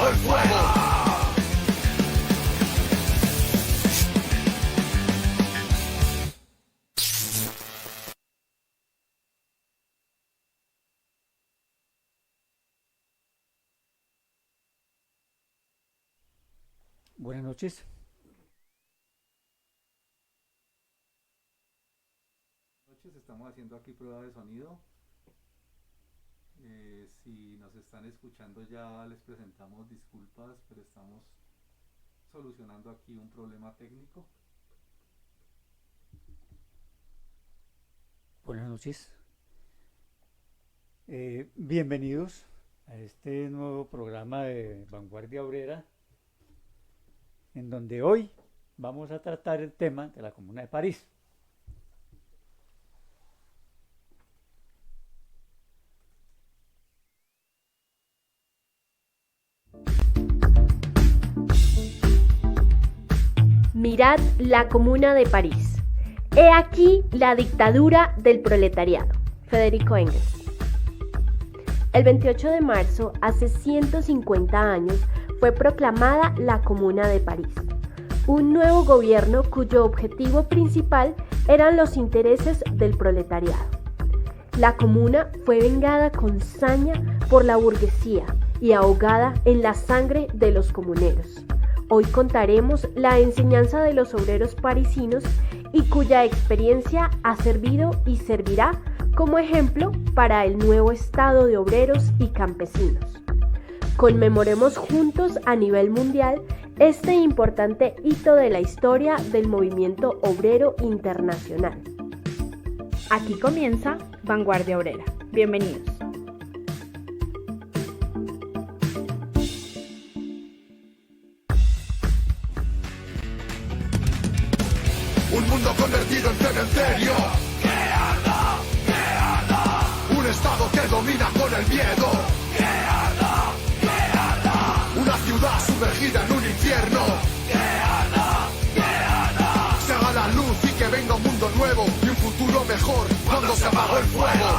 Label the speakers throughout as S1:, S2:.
S1: apagó el fuego.
S2: Buenas noches.
S3: Estamos haciendo aquí prueba de sonido. Si nos están escuchando ya les presentamos disculpas, pero estamos solucionando aquí un problema técnico.
S2: Buenas noches. Bienvenidos a este nuevo programa de Vanguardia Obrera, en donde hoy vamos a tratar el tema de la Comuna de París.
S4: Mirad la Comuna de París. He aquí la dictadura del proletariado. Federico Engels. El 28 de marzo, hace 150 años, fue proclamada la Comuna de París, un nuevo gobierno cuyo objetivo principal eran los intereses del proletariado. La Comuna fue vengada con saña por la burguesía y ahogada en la sangre de los comuneros. Hoy contaremos la enseñanza de los obreros parisinos y cuya experiencia ha servido y servirá como ejemplo para el nuevo estado de obreros y campesinos. Conmemoremos juntos a nivel mundial este importante hito de la historia del movimiento obrero internacional.
S5: Aquí comienza Vanguardia Obrera. Bienvenidos.
S1: Un mundo convertido en cementerio. ¡Que arda! ¡Que arda! Un estado que domina con el miedo. ¡Que arda! ¡Que arda! Una ciudad sumergida en un infierno. ¡Que arda! ¡Que arda! Se haga la luz y que venga un mundo nuevo y un futuro mejor cuando se apagó el fuego.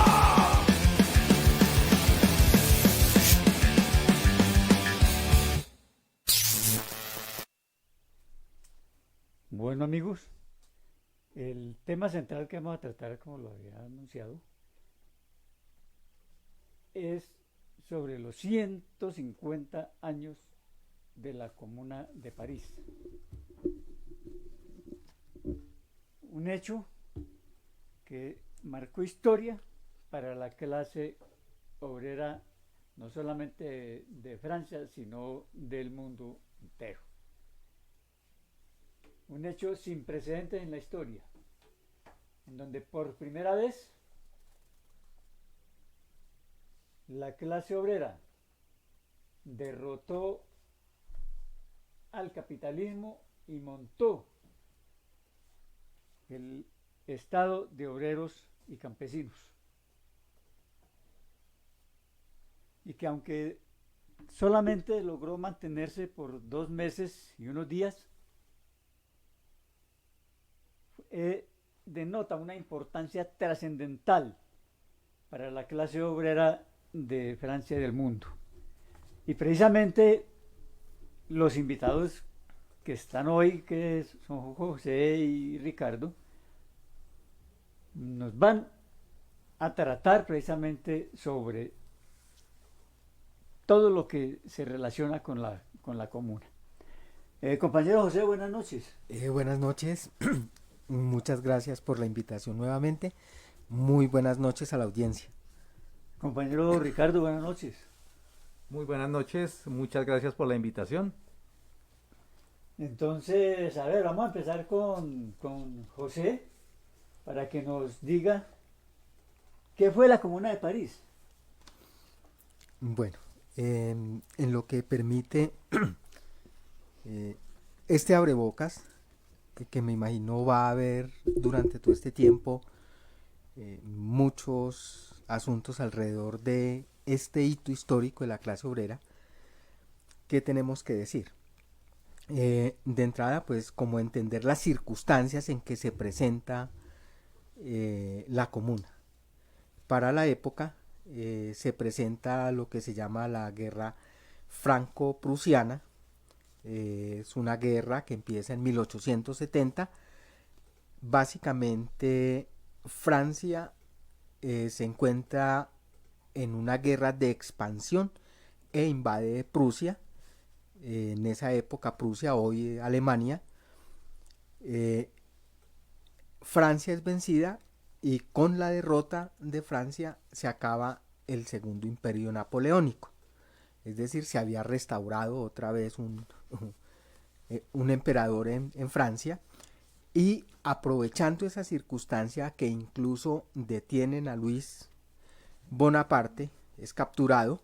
S2: Bueno, amigos, el tema central que vamos a tratar, como lo había anunciado, es sobre los 150 años de la Comuna de París. Un hecho que marcó historia para la clase obrera, no solamente de Francia, sino del mundo entero. Un hecho sin precedentes en la historia, en donde por primera vez la clase obrera derrotó al capitalismo y montó el estado de obreros y campesinos. Y que aunque solamente logró mantenerse por 2 meses y unos días, denota una importancia trascendental para la clase obrera de Francia y del mundo. Y precisamente los invitados que están hoy, que son José y Ricardo, nos van a tratar precisamente sobre todo lo que se relaciona con la comuna. Compañero José, buenas noches.
S6: Buenas noches. Muchas gracias por la invitación nuevamente. Muy buenas noches a la audiencia.
S2: Compañero Ricardo, buenas noches.
S3: Muy buenas noches, muchas gracias por la invitación.
S2: Entonces, a ver, vamos a empezar con José para que nos diga qué fue la Comuna de París.
S6: Bueno, en lo que permite este abrebocas, que me imagino va a haber durante todo este tiempo muchos asuntos alrededor de este hito histórico de la clase obrera. ¿Qué tenemos que decir? De entrada, pues, como entender las circunstancias en que se presenta la comuna. Para la época se presenta lo que se llama la guerra franco-prusiana. Es una guerra que empieza en 1870. Básicamente Francia se encuentra en una guerra de expansión e invade Prusia. En esa época Prusia, hoy Alemania. Francia es vencida y con la derrota de Francia se acaba el segundo imperio napoleónico. Es decir, se había restaurado otra vez un emperador en Francia, y aprovechando esa circunstancia que incluso detienen a Luis Bonaparte, es capturado,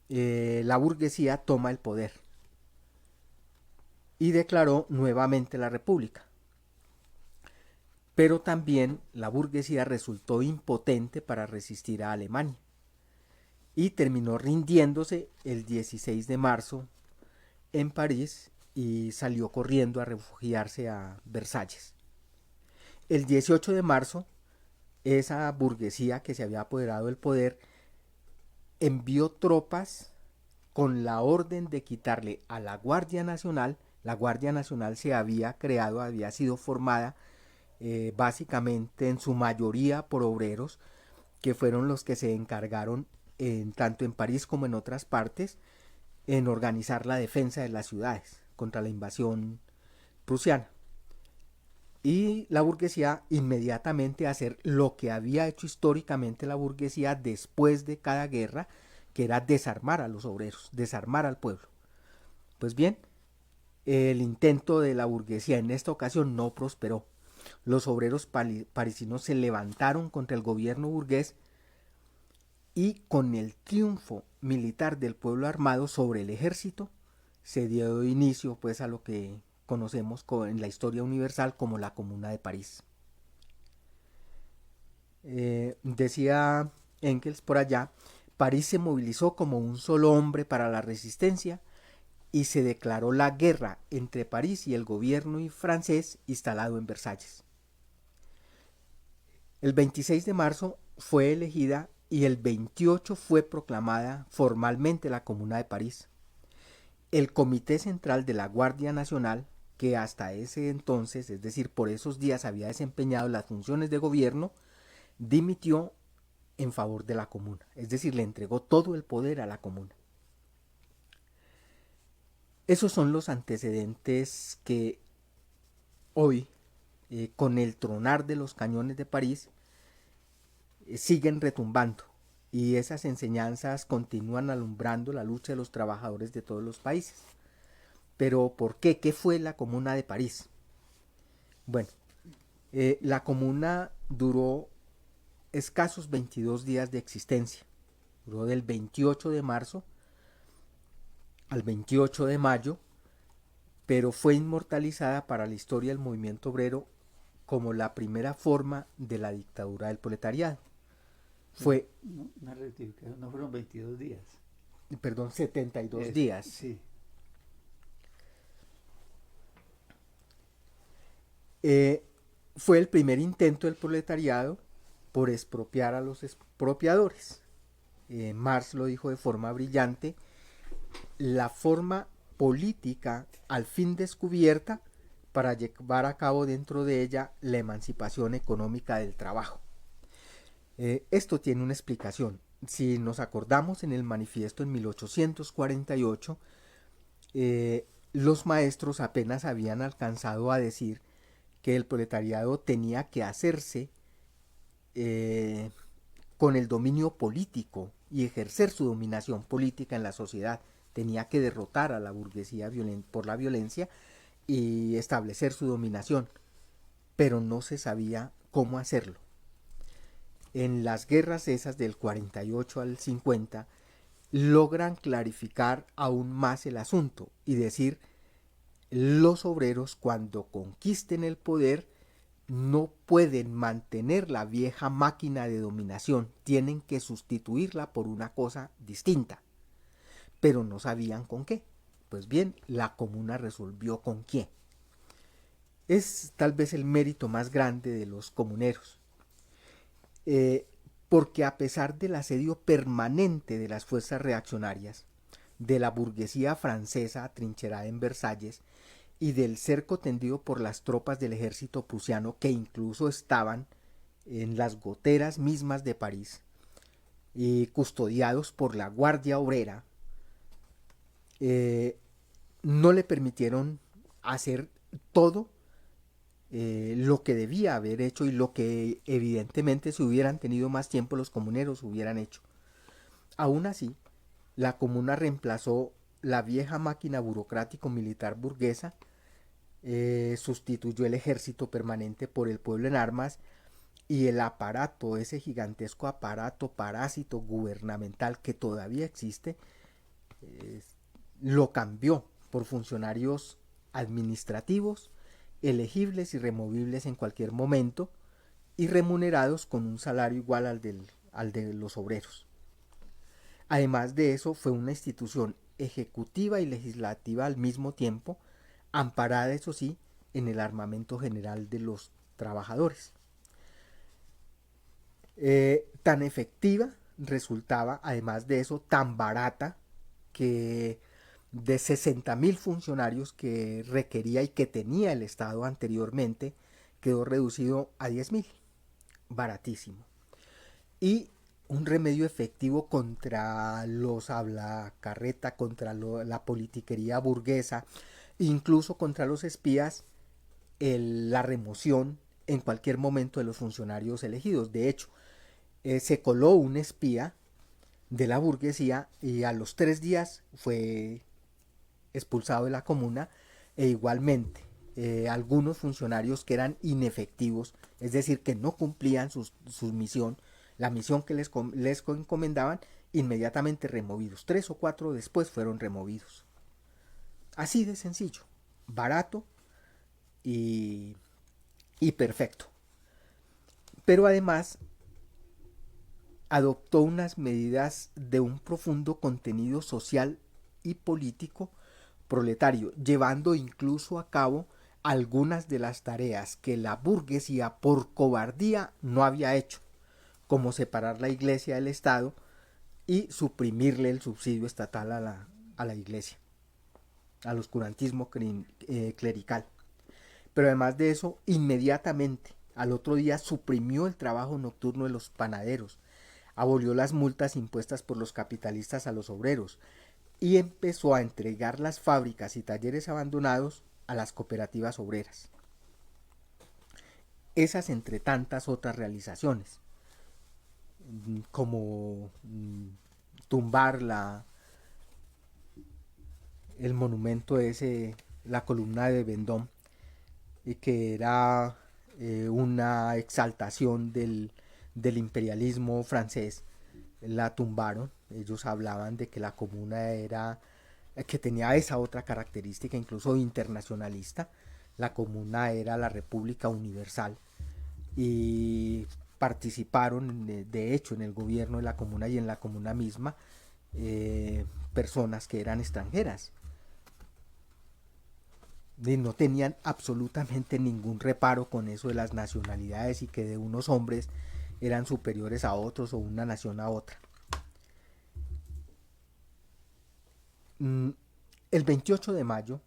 S6: la burguesía toma el poder y declaró nuevamente la república. Pero también la burguesía resultó impotente para resistir a Alemania y terminó rindiéndose el 16 de marzo en París y salió corriendo a refugiarse a Versalles. El 18 de marzo, esa burguesía que se había apoderado del poder envió tropas con la orden de quitarle a la Guardia Nacional. La Guardia Nacional se había creado, había sido formada básicamente en su mayoría por obreros, que fueron los que se encargaron tanto en París como en otras partes en organizar la defensa de las ciudades contra la invasión prusiana. Y la burguesía inmediatamente a hacer lo que había hecho históricamente la burguesía después de cada guerra, que era desarmar a los obreros, desarmar al pueblo. Pues bien, el intento de la burguesía en esta ocasión no prosperó. Los obreros parisinos se levantaron contra el gobierno burgués y con el triunfo militar del pueblo armado sobre el ejército se dio inicio pues a lo que conocemos en la historia universal como la Comuna de París. Decía Engels por allá, París se movilizó como un solo hombre para la resistencia y se declaró la guerra entre París y el gobierno francés instalado en Versalles. El 26 de marzo fue elegida y el 28 fue proclamada formalmente la Comuna de París. El Comité Central de la Guardia Nacional, que hasta ese entonces, es decir, por esos días había desempeñado las funciones de gobierno, dimitió en favor de la Comuna, es decir, le entregó todo el poder a la Comuna. Esos son los antecedentes que hoy, con el tronar de los cañones de París, siguen retumbando, y esas enseñanzas continúan alumbrando la lucha de los trabajadores de todos los países. Pero ¿por qué? ¿Qué fue la Comuna de París? Bueno, la Comuna duró escasos 22 días de existencia. Duró del 28 de marzo al 28 de mayo, pero fue inmortalizada para la historia del movimiento obrero como la primera forma de la dictadura del proletariado. Fue
S2: Una rectificación, no fueron 22 días.
S6: Perdón, 72 días.
S2: Sí.
S6: Fue el primer intento del proletariado por expropiar a los expropiadores. Marx lo dijo de forma brillante, la forma política al fin descubierta para llevar a cabo dentro de ella la emancipación económica del trabajo. Esto tiene una explicación. Si nos acordamos, en el manifiesto en 1848, los maestros apenas habían alcanzado a decir que el proletariado tenía que hacerse con el dominio político y ejercer su dominación política en la sociedad. Tenía que derrotar a la burguesía por la violencia y establecer su dominación, pero no se sabía cómo hacerlo. En las guerras esas del 48 al 50 logran clarificar aún más el asunto y decir, los obreros cuando conquisten el poder no pueden mantener la vieja máquina de dominación, tienen que sustituirla por una cosa distinta, pero no sabían con qué. Pues bien, la Comuna resolvió con quién. Es tal vez el mérito más grande de los comuneros, porque a pesar del asedio permanente de las fuerzas reaccionarias, de la burguesía francesa atrincherada en Versalles y del cerco tendido por las tropas del ejército prusiano, que incluso estaban en las goteras mismas de París y custodiados por la Guardia Obrera, no le permitieron hacer todo lo que debía haber hecho y lo que evidentemente, si hubieran tenido más tiempo, los comuneros hubieran hecho. Aún así, la comuna reemplazó la vieja máquina burocrático-militar burguesa, sustituyó el ejército permanente por el pueblo en armas, y el aparato, ese gigantesco aparato parásito gubernamental que todavía existe, lo cambió por funcionarios administrativos, elegibles y removibles en cualquier momento y remunerados con un salario igual al de los obreros. Además de eso, fue una institución ejecutiva y legislativa al mismo tiempo, amparada, eso sí, en el armamento general de los trabajadores. Tan efectiva resultaba, además de eso, tan barata, que de 60.000 funcionarios que requería y que tenía el Estado anteriormente, quedó reducido a 10.000, baratísimo. Y un remedio efectivo contra los hablacarreta, contra la politiquería burguesa, incluso contra los espías, la remoción en cualquier momento de los funcionarios elegidos. De hecho, se coló un espía de la burguesía y a los 3 días fue expulsado de la comuna, e igualmente algunos funcionarios que eran inefectivos, es decir, que no cumplían su misión, la misión que les encomendaban, inmediatamente removidos. 3 o 4 después fueron removidos. Así de sencillo, barato y perfecto. Pero además adoptó unas medidas de un profundo contenido social y político proletario, llevando incluso a cabo algunas de las tareas que la burguesía por cobardía no había hecho, como separar la iglesia del Estado y suprimirle el subsidio estatal a la iglesia, al oscurantismo clerical. Pero además de eso, inmediatamente al otro día suprimió el trabajo nocturno de los panaderos, abolió las multas impuestas por los capitalistas a los obreros y empezó a entregar las fábricas y talleres abandonados a las cooperativas obreras. Esas entre tantas otras realizaciones, como tumbar el monumento ese, la columna de Vendôme, que era una exaltación del imperialismo francés, la tumbaron. Ellos hablaban de que la comuna que tenía esa otra característica, incluso internacionalista. La comuna era la República Universal y participaron, de hecho, en el gobierno de la comuna y en la comuna misma personas que eran extranjeras. Y no tenían absolutamente ningún reparo con eso de las nacionalidades y que de unos hombres eran superiores a otros o una nación a otra. El 28 de mayo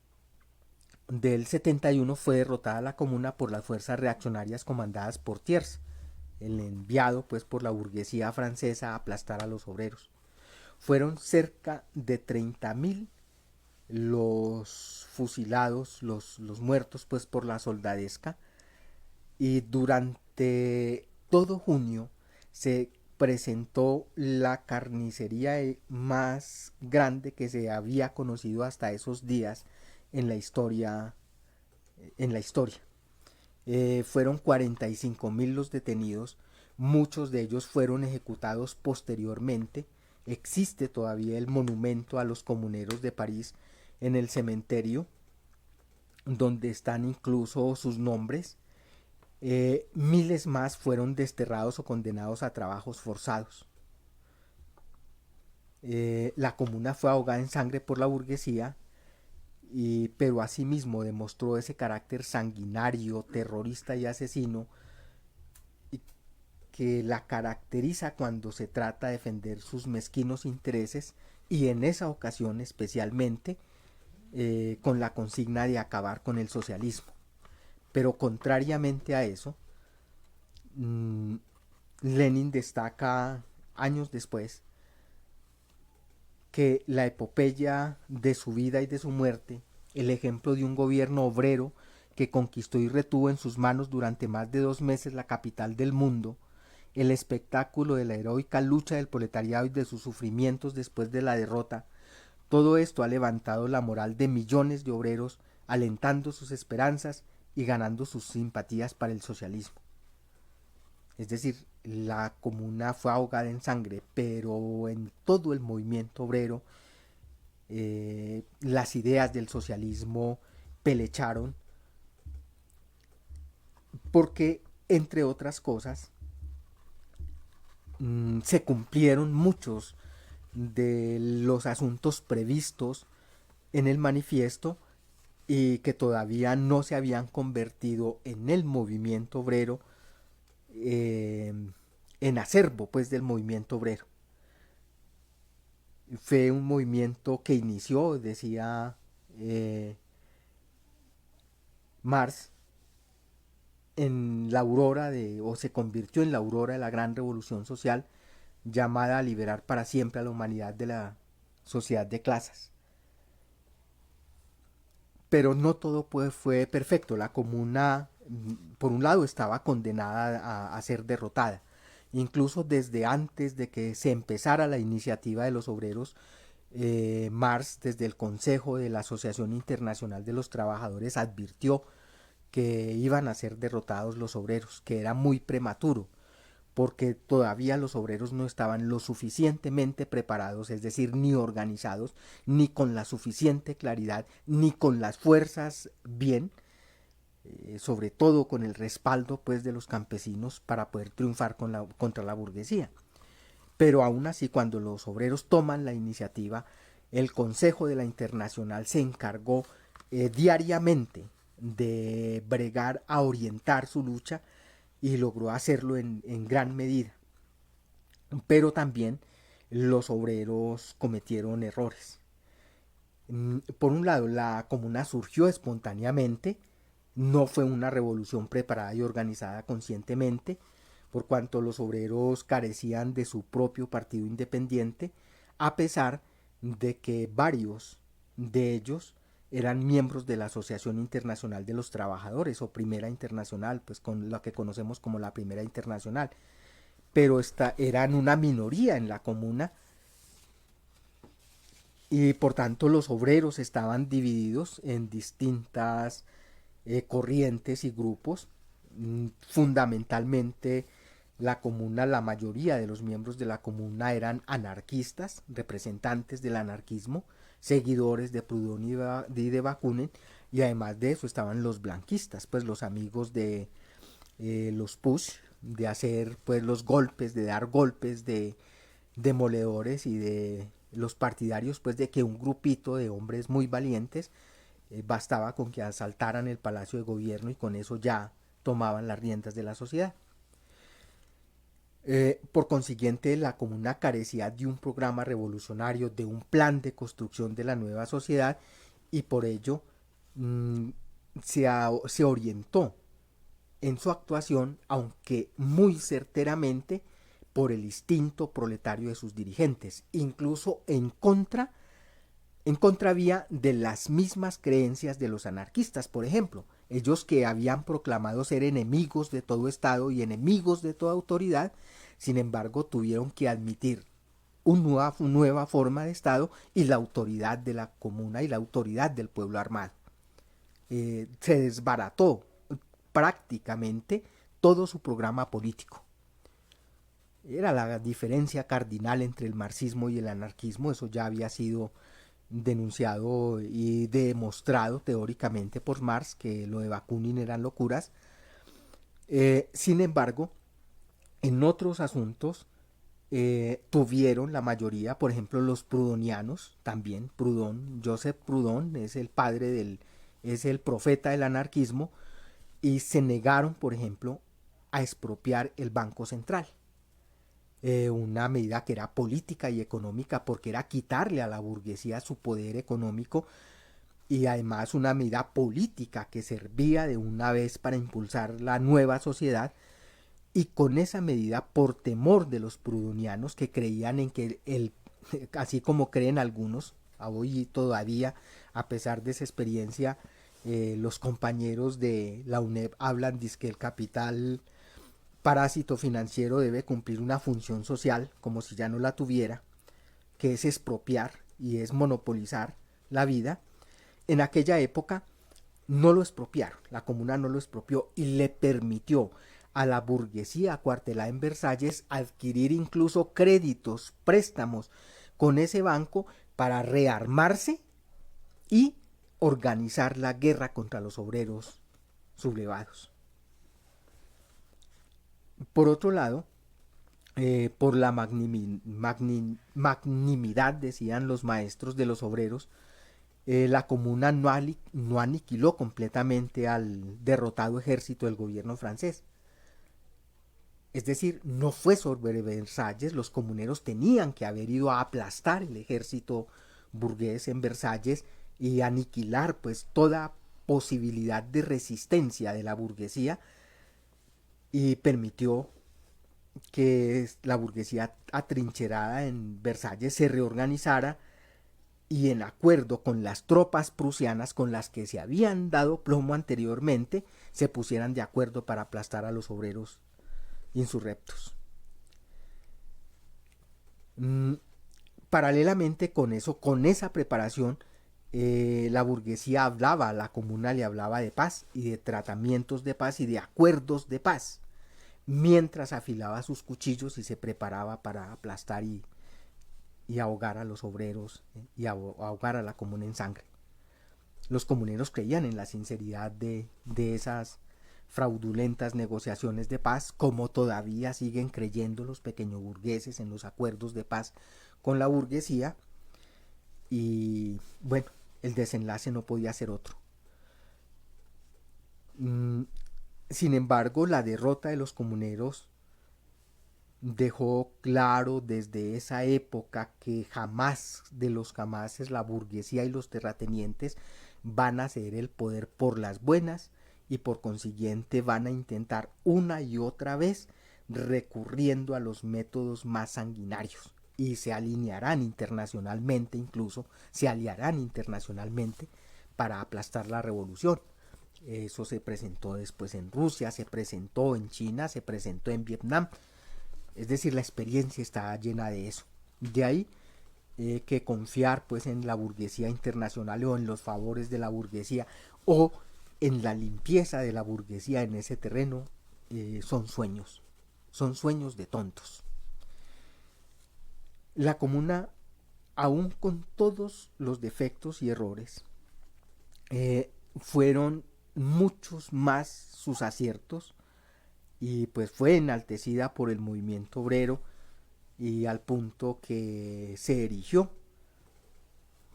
S6: del 71 fue derrotada la comuna por las fuerzas reaccionarias comandadas por Thiers, el enviado pues por la burguesía francesa a aplastar a los obreros. Fueron cerca de 30.000 los fusilados, los muertos pues por la soldadesca, y durante todo junio se presentó la carnicería más grande que se había conocido hasta esos días en la historia. Fueron 45.000 los detenidos, muchos de ellos fueron ejecutados posteriormente. Existe todavía el monumento a los comuneros de París en el cementerio, donde están incluso sus nombres. Miles más fueron desterrados o condenados a trabajos forzados. La comuna fue ahogada en sangre por la burguesía, pero asimismo demostró ese carácter sanguinario, terrorista y asesino que la caracteriza cuando se trata de defender sus mezquinos intereses, y en esa ocasión especialmente con la consigna de acabar con el socialismo. Pero contrariamente a eso, Lenin destaca años después que la epopeya de su vida y de su muerte, el ejemplo de un gobierno obrero que conquistó y retuvo en sus manos durante más de 2 meses la capital del mundo, el espectáculo de la heroica lucha del proletariado y de sus sufrimientos después de la derrota, todo esto ha levantado la moral de millones de obreros, alentando sus esperanzas y ganando sus simpatías para el socialismo. Es decir, la comuna fue ahogada en sangre, pero en todo el movimiento obrero las ideas del socialismo pelecharon porque, entre otras cosas, se cumplieron muchos de los asuntos previstos en el manifiesto y que todavía no se habían convertido en el movimiento obrero, en acervo pues del movimiento obrero. Fue un movimiento que inició, decía Marx, en la aurora o se convirtió en la aurora de la gran revolución social, llamada a liberar para siempre a la humanidad de la sociedad de clases. Pero no todo fue perfecto. La comuna, por un lado, estaba condenada a ser derrotada. Incluso desde antes de que se empezara la iniciativa de los obreros, Marx, desde el Consejo de la Asociación Internacional de los Trabajadores, advirtió que iban a ser derrotados los obreros, que era muy prematuro, porque todavía los obreros no estaban lo suficientemente preparados, es decir, ni organizados, ni con la suficiente claridad, ni con las fuerzas bien, sobre todo con el respaldo pues de los campesinos para poder triunfar contra la burguesía. Pero aún así, cuando los obreros toman la iniciativa, el Consejo de la Internacional se encargó diariamente de bregar a orientar su lucha y logró hacerlo en gran medida. Pero también los obreros cometieron errores. Por un lado, la comuna surgió espontáneamente, no fue una revolución preparada y organizada conscientemente, por cuanto los obreros carecían de su propio partido independiente, a pesar de que varios de ellos eran miembros de la Asociación Internacional de los Trabajadores, o Primera Internacional, pues con lo que conocemos como la Primera Internacional. Pero eran una minoría en la comuna y por tanto los obreros estaban divididos en distintas corrientes y grupos. Fundamentalmente la comuna, la mayoría de los miembros de la comuna eran anarquistas, representantes del anarquismo, seguidores de Proudhon y de Bakunin, y además de eso estaban los blanquistas, pues los amigos de los push, de hacer pues los golpes, de dar golpes de demoledores, y de los partidarios pues de que un grupito de hombres muy valientes bastaba con que asaltaran el palacio de gobierno y con eso ya tomaban las riendas de la sociedad. Por consiguiente, la comuna carecía de un programa revolucionario, de un plan de construcción de la nueva sociedad, y por ello se orientó en su actuación, aunque muy certeramente, por el instinto proletario de sus dirigentes, incluso en contravía de las mismas creencias de los anarquistas. Por ejemplo, ellos, que habían proclamado ser enemigos de todo Estado y enemigos de toda autoridad, sin embargo tuvieron que admitir una nueva forma de Estado y la autoridad de la comuna y la autoridad del pueblo armado. Se desbarató prácticamente todo su programa político. Era la diferencia cardinal entre el marxismo y el anarquismo. Eso ya había sido denunciado y demostrado teóricamente por Marx, que lo de Bakunin eran locuras. Sin embargo, en otros asuntos tuvieron la mayoría, por ejemplo los proudhonianos, también Proudhon, Joseph Proudhon es el padre es el profeta del anarquismo, y se negaron, por ejemplo, a expropiar el Banco Central. una medida que era política y económica porque era quitarle a la burguesía su poder económico, y además una medida política que servía de una vez para impulsar la nueva sociedad. Y con esa medida, por temor de los prudonianos, que creían en que así como creen algunos hoy todavía, a pesar de esa experiencia, los compañeros de la UNED hablan de que el capital parásito financiero debe cumplir una función social, como si ya no la tuviera, que es expropiar y es monopolizar la vida. En aquella época no lo expropiaron, la comuna no lo expropió y le permitió a la burguesía acuartelada en Versalles adquirir incluso créditos, préstamos con ese banco para rearmarse y organizar la guerra contra los obreros sublevados. Por otro lado, por la magnanimidad, decían los maestros, de los obreros, la comuna no aniquiló completamente al derrotado ejército del gobierno francés. Es decir, no fue sobre Versalles, los comuneros tenían que haber ido a aplastar el ejército burgués en Versalles y aniquilar pues toda posibilidad de resistencia de la burguesía, y permitió que la burguesía atrincherada en Versalles se reorganizara y, en acuerdo con las tropas prusianas con las que se habían dado plomo anteriormente, se pusieran de acuerdo para aplastar a los obreros insurrectos. Paralelamente con eso, con esa preparación, la burguesía hablaba, la comuna le hablaba de paz y de tratamientos de paz y de acuerdos de paz, mientras afilaba sus cuchillos y se preparaba para aplastar y ahogar a los obreros y ahogar a la comuna en sangre. Los comuneros creían en la sinceridad de esas fraudulentas negociaciones de paz, como todavía siguen creyendo los pequeñoburgueses en los acuerdos de paz con la burguesía. Y bueno, el desenlace no podía ser otro. Sin embargo, la derrota de los comuneros dejó claro desde esa época que jamás de los jamases la burguesía y los terratenientes van a ceder el poder por las buenas, y por consiguiente van a intentar una y otra vez recurriendo a los métodos más sanguinarios, y se alinearán internacionalmente, incluso se aliarán internacionalmente para aplastar la revolución. Eso se presentó después en Rusia, se presentó en China, se presentó en Vietnam. Es decir, la experiencia está llena de eso. De ahí que confiar pues en la burguesía internacional o en los favores de la burguesía o en la limpieza de la burguesía en ese terreno son sueños de tontos. La comuna, aún con todos los defectos y errores, fueron muchos más sus aciertos, y pues fue enaltecida por el movimiento obrero, y al punto que se erigió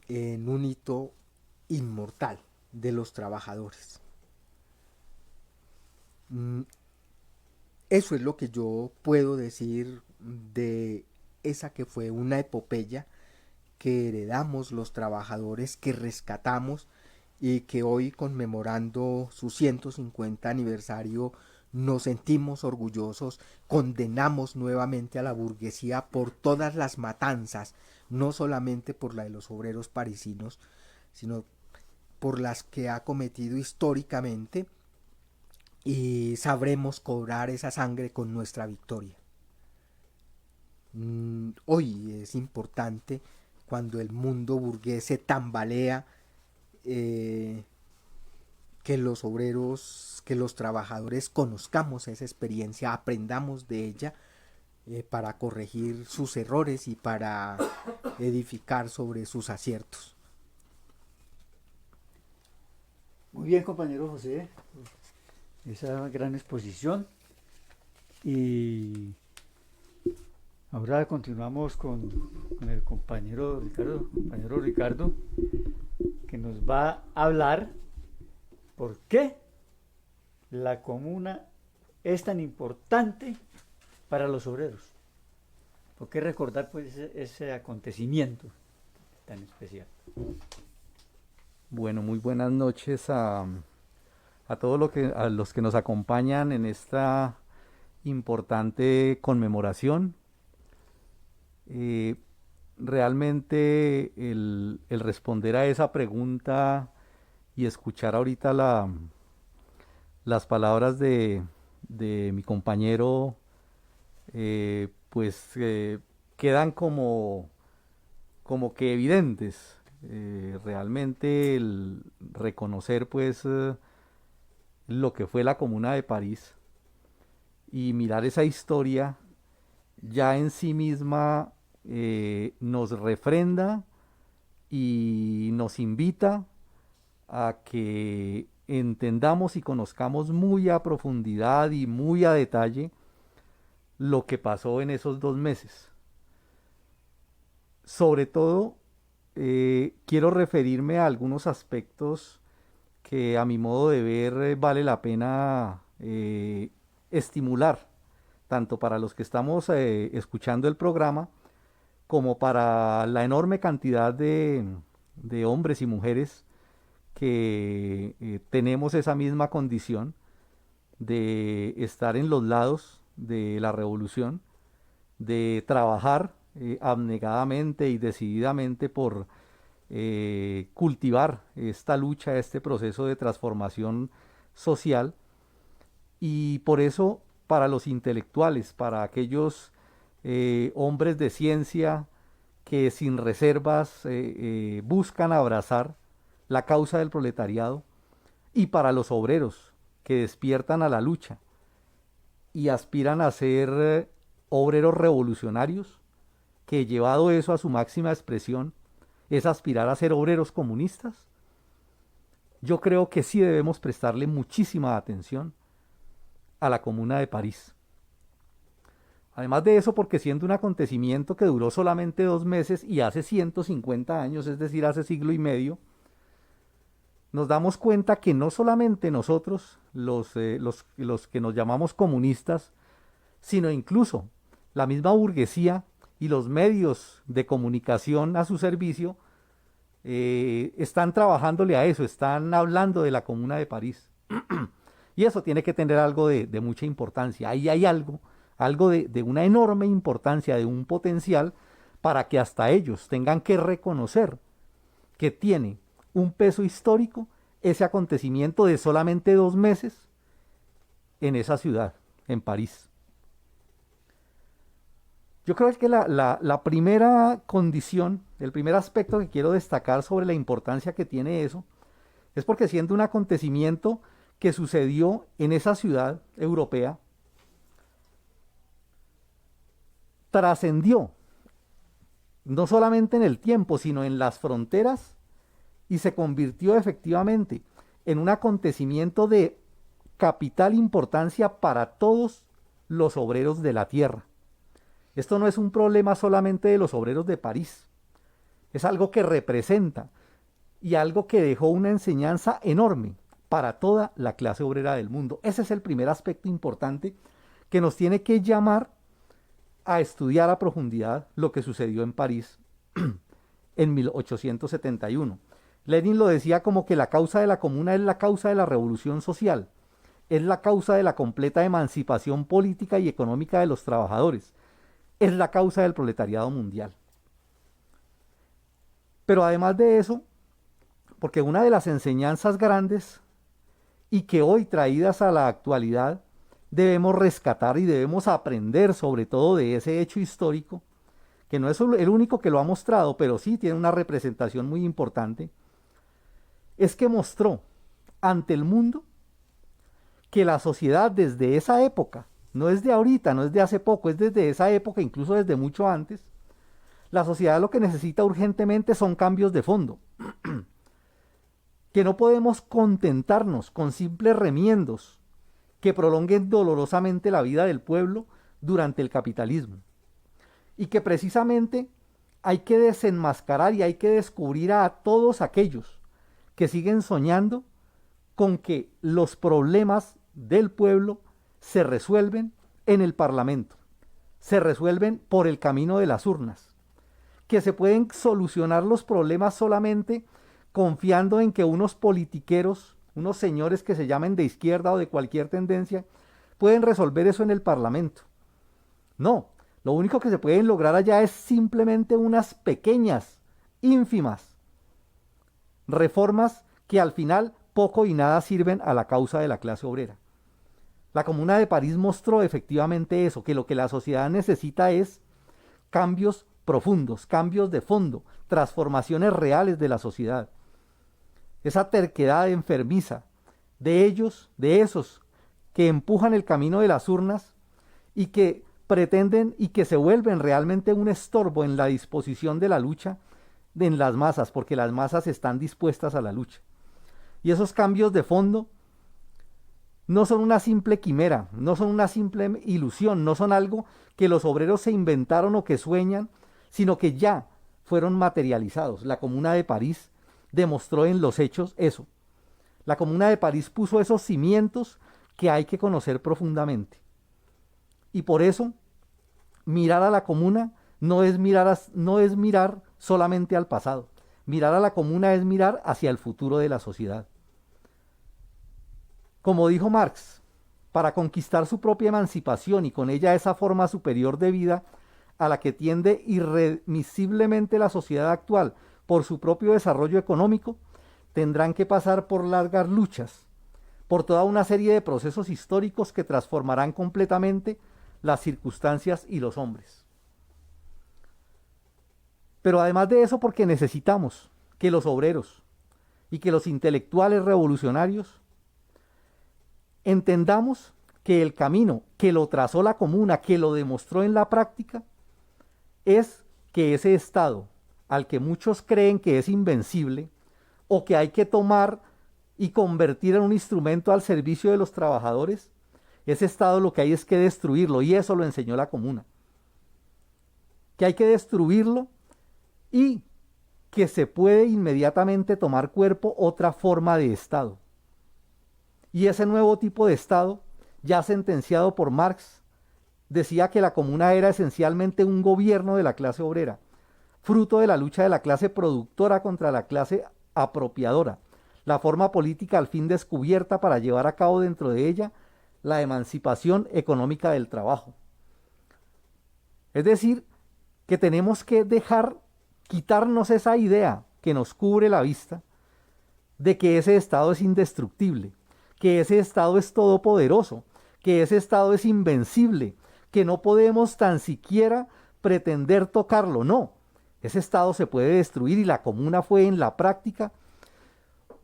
S6: en un hito inmortal de los trabajadores. Eso es lo que yo puedo decir de esa que fue una epopeya que heredamos los trabajadores, que rescatamos, y que hoy, conmemorando su 150 aniversario, nos sentimos orgullosos, condenamos nuevamente a la burguesía por todas las matanzas, no solamente por la de los obreros parisinos, sino por las que ha cometido históricamente, y sabremos cobrar esa sangre con nuestra victoria. Hoy es importante, cuando el mundo burgués se tambalea, que los obreros, que los trabajadores conozcamos esa experiencia, aprendamos de ella, para corregir sus errores y para edificar sobre sus aciertos.
S2: Muy bien, compañero José, esa gran exposición. Y ahora continuamos con el compañero Ricardo, que nos va a hablar por qué la comuna es tan importante para los obreros. ¿Por qué recordar pues ese acontecimiento tan especial?
S3: Bueno, muy buenas noches a todos a los que nos acompañan en esta importante conmemoración. Realmente el responder a esa pregunta y escuchar ahorita las palabras de mi compañero, quedan como que evidentes. Realmente el reconocer pues lo que fue la Comuna de París y mirar esa historia ya en sí misma nos refrenda y nos invita a que entendamos y conozcamos muy a profundidad y muy a detalle lo que pasó en esos 2 meses. Sobre todo, quiero referirme a algunos aspectos que a mi modo de ver vale la pena estimular, tanto para los que estamos escuchando el programa, como para la enorme cantidad de hombres y mujeres que tenemos esa misma condición de estar en los lados de la revolución, de trabajar abnegadamente y decididamente por cultivar esta lucha, este proceso de transformación social. Y por eso, para los intelectuales, para aquellos hombres de ciencia que sin reservas buscan abrazar la causa del proletariado, y para los obreros que despiertan a la lucha y aspiran a ser obreros revolucionarios, que llevado eso a su máxima expresión es aspirar a ser obreros comunistas, yo creo que sí debemos prestarle muchísima atención a la Comuna de París. Además de eso, porque siendo un acontecimiento que duró solamente 2 meses y hace 150 años, es decir, hace siglo y medio, nos damos cuenta que no solamente nosotros, los que nos llamamos comunistas, sino incluso la misma burguesía y los medios de comunicación a su servicio están trabajándole a eso, están hablando de la Comuna de París. Y eso tiene que tener algo de mucha importancia. Ahí hay algo de una enorme importancia, de un potencial, para que hasta ellos tengan que reconocer que tiene un peso histórico ese acontecimiento de solamente 2 meses en esa ciudad, en París. Yo creo que la primera condición, el primer aspecto que quiero destacar sobre la importancia que tiene eso, es porque siendo un acontecimiento que sucedió en esa ciudad europea, trascendió no solamente en el tiempo, sino en las fronteras, y se convirtió efectivamente en un acontecimiento de capital importancia para todos los obreros de la tierra. Esto no es un problema solamente de los obreros de París, es algo que representa y algo que dejó una enseñanza enorme para toda la clase obrera del mundo. Ese es el primer aspecto importante que nos tiene que llamar a estudiar a profundidad lo que sucedió en París en 1871. Lenin lo decía como que la causa de la Comuna es la causa de la revolución social, es la causa de la completa emancipación política y económica de los trabajadores, es la causa del proletariado mundial. Pero además de eso, porque una de las enseñanzas grandes y que hoy traídas a la actualidad debemos rescatar y debemos aprender sobre todo de ese hecho histórico, que no es el único que lo ha mostrado, pero sí tiene una representación muy importante, es que mostró ante el mundo que la sociedad desde esa época, no es de ahorita, no es de hace poco, es desde esa época, incluso desde mucho antes, la sociedad lo que necesita urgentemente son cambios de fondo, que no podemos contentarnos con simples remiendos que prolonguen dolorosamente la vida del pueblo durante el capitalismo, y que precisamente hay que desenmascarar y hay que descubrir a todos aquellos que siguen soñando con que los problemas del pueblo se resuelven en el Parlamento, se resuelven por el camino de las urnas, que se pueden solucionar los problemas solamente confiando en que unos politiqueros, unos señores que se llamen de izquierda o de cualquier tendencia, pueden resolver eso en el Parlamento. No, lo único que se pueden lograr allá es simplemente unas pequeñas, ínfimas reformas que al final poco y nada sirven a la causa de la clase obrera. La Comuna de París mostró efectivamente eso, que lo que la sociedad necesita es cambios profundos, cambios de fondo, transformaciones reales de la sociedad. Esa terquedad enfermiza de ellos, de esos que empujan el camino de las urnas y que pretenden y que se vuelven realmente un estorbo en la disposición de la lucha en las masas, porque las masas están dispuestas a la lucha. Y esos cambios de fondo no son una simple quimera, no son una simple ilusión, no son algo que los obreros se inventaron o que sueñan, sino que ya fueron materializados. La Comuna de París demostró en los hechos eso. La Comuna de París puso esos cimientos que hay que conocer profundamente. Y por eso, mirar a la Comuna no es mirar solamente al pasado. Mirar a la Comuna es mirar hacia el futuro de la sociedad. Como dijo Marx, para conquistar su propia emancipación y con ella esa forma superior de vida a la que tiende irremisiblemente la sociedad actual por su propio desarrollo económico, tendrán que pasar por largas luchas, por toda una serie de procesos históricos que transformarán completamente las circunstancias y los hombres. Pero además de eso, porque necesitamos que los obreros y que los intelectuales revolucionarios entendamos que el camino que lo trazó la Comuna, que lo demostró en la práctica, es que ese Estado, al que muchos creen que es invencible, o que hay que tomar y convertir en un instrumento al servicio de los trabajadores, ese Estado lo que hay es que destruirlo, y eso lo enseñó la Comuna. Que hay que destruirlo y que se puede inmediatamente tomar cuerpo otra forma de Estado. Y ese nuevo tipo de Estado, ya sentenciado por Marx, decía que la Comuna era esencialmente un gobierno de la clase obrera, fruto de la lucha de la clase productora contra la clase apropiadora, la forma política al fin descubierta para llevar a cabo dentro de ella la emancipación económica del trabajo. Es decir, que tenemos que quitarnos esa idea que nos cubre la vista de que ese Estado es indestructible, que ese Estado es todopoderoso, que ese Estado es invencible, que no podemos tan siquiera pretender tocarlo. No, ese Estado se puede destruir, y la Comuna fue en la práctica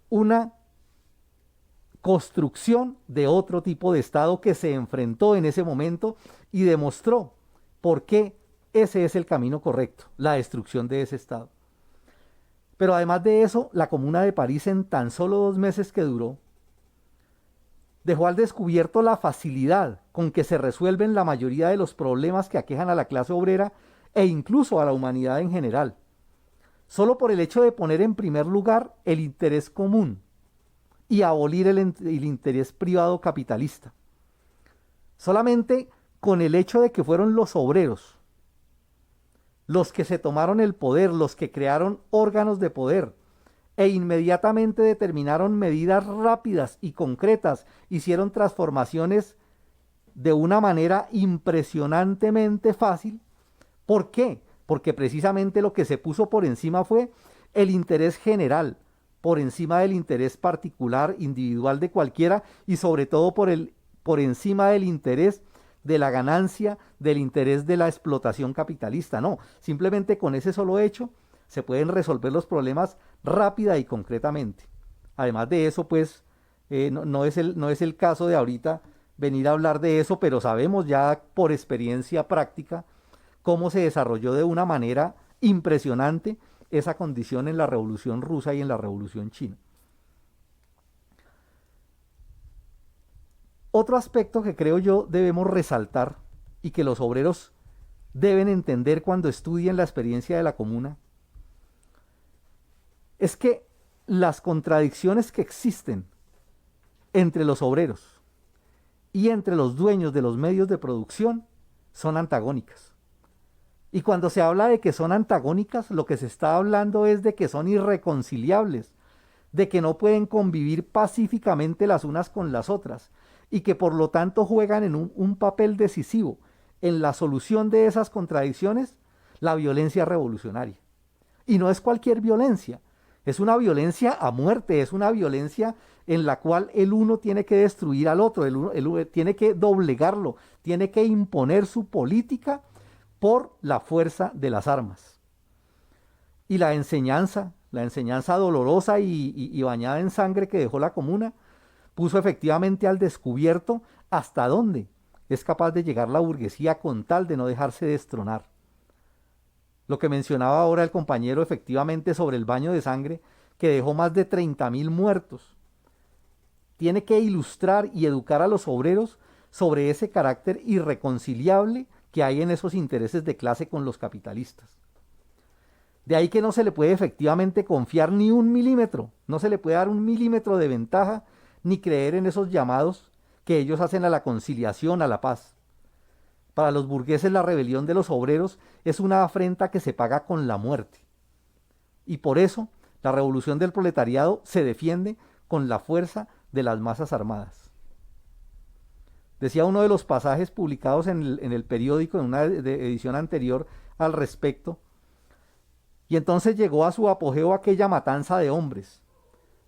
S3: una construcción de otro tipo de Estado que se enfrentó en ese momento y demostró por qué ese es el camino correcto, la destrucción de ese Estado. Pero además de eso, la Comuna de París, en tan solo 2 meses que duró, dejó al descubierto la facilidad con que se resuelven la mayoría de los problemas que aquejan a la clase obrera e incluso a la humanidad en general, solo por el hecho de poner en primer lugar el interés común y abolir el interés privado capitalista. Solamente con el hecho de que fueron los obreros los que se tomaron el poder, los que crearon órganos de poder, e inmediatamente determinaron medidas rápidas y concretas, hicieron transformaciones de una manera impresionantemente fácil. ¿Por qué? Porque precisamente lo que se puso por encima fue el interés general, por encima del interés particular, individual de cualquiera, y sobre todo por encima del interés de la ganancia, del interés de la explotación capitalista. No, simplemente con ese solo hecho se pueden resolver los problemas rápida y concretamente. Además de eso, pues, no es el caso de ahorita venir a hablar de eso, pero sabemos ya por experiencia práctica cómo se desarrolló de una manera impresionante esa condición en la Revolución Rusa y en la Revolución China. Otro aspecto que creo yo debemos resaltar y que los obreros deben entender cuando estudien la experiencia de la Comuna es que las contradicciones que existen entre los obreros y entre los dueños de los medios de producción son antagónicas. Y cuando se habla de que son antagónicas, lo que se está hablando es de que son irreconciliables, de que no pueden convivir pacíficamente las unas con las otras, y que por lo tanto juegan en un papel decisivo en la solución de esas contradicciones, la violencia revolucionaria. Y no es cualquier violencia, es una violencia a muerte, es una violencia en la cual el uno tiene que destruir al otro, el uno tiene que doblegarlo, tiene que imponer su política por la fuerza de las armas. Y la enseñanza dolorosa y bañada en sangre que dejó la Comuna, puso efectivamente al descubierto hasta dónde es capaz de llegar la burguesía con tal de no dejarse destronar. Lo que mencionaba ahora el compañero efectivamente sobre el baño de sangre, que dejó más de 30.000 muertos, tiene que ilustrar y educar a los obreros sobre ese carácter irreconciliable que hay en esos intereses de clase con los capitalistas. De ahí que no se le puede efectivamente confiar ni un milímetro, no se le puede dar un milímetro de ventaja, ni creer en esos llamados que ellos hacen a la conciliación, a la paz. Para los burgueses la rebelión de los obreros es una afrenta que se paga con la muerte. Y por eso la revolución del proletariado se defiende con la fuerza de las masas armadas. Decía uno de los pasajes publicados en el periódico, en una edición anterior al respecto, y entonces llegó a su apogeo aquella matanza de hombres,